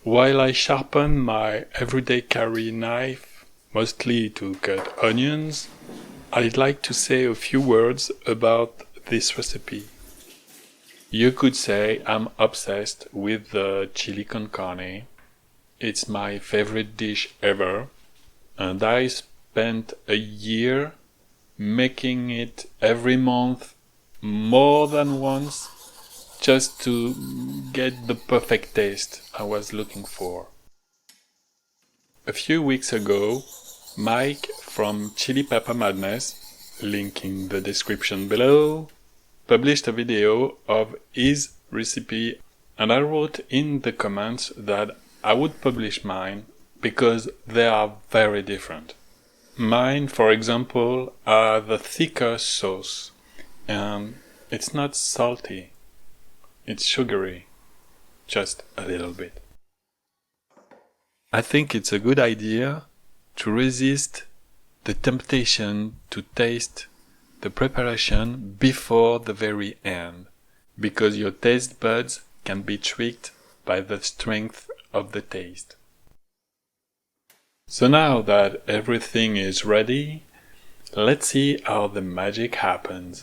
While I sharpen my everyday carry knife, mostly to cut onions, I'd like to say a few words about this recipe. You could say I'm obsessed with the chili con carne. It's my favorite dish ever, and I spent a year making it every month more than once just to get the perfect taste I was looking for. A few weeks ago, Mike from Chili Pepper Madness, link in the description below, published a video of his recipe, and I wrote in the comments that I would publish mine because they are very different. Mine, for example, are the thicker sauce, and it's not salty, it's sugary, just a little bit. I think it's a good idea to resist the temptation to taste the preparation before the very end, because your taste buds can be tricked by the strength of the taste. So now that everything is ready, let's see how the magic happens.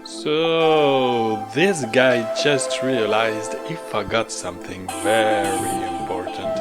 So, this guy just realized he forgot something very important.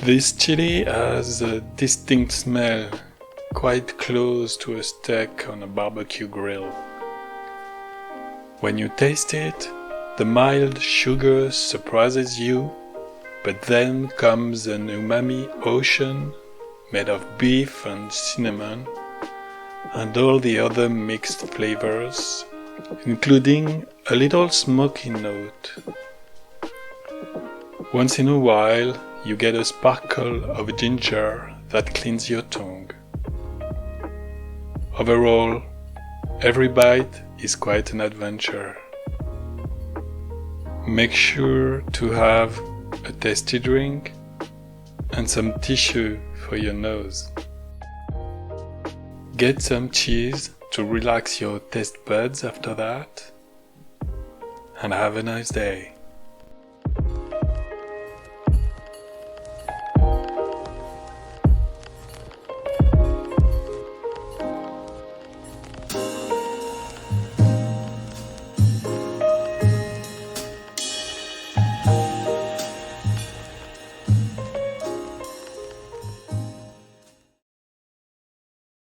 This chili has a distinct smell, quite close to a steak on a barbecue grill. When you taste it, the mild sugar surprises you, but then comes an umami ocean made of beef and cinnamon, and all the other mixed flavors, including a little smoky note. Once in a while, you get a sparkle of ginger that cleans your tongue. Overall, every bite is quite an adventure. Make sure to have a tasty drink and some tissue for your nose. Get some cheese to relax your taste buds after that, and have a nice day.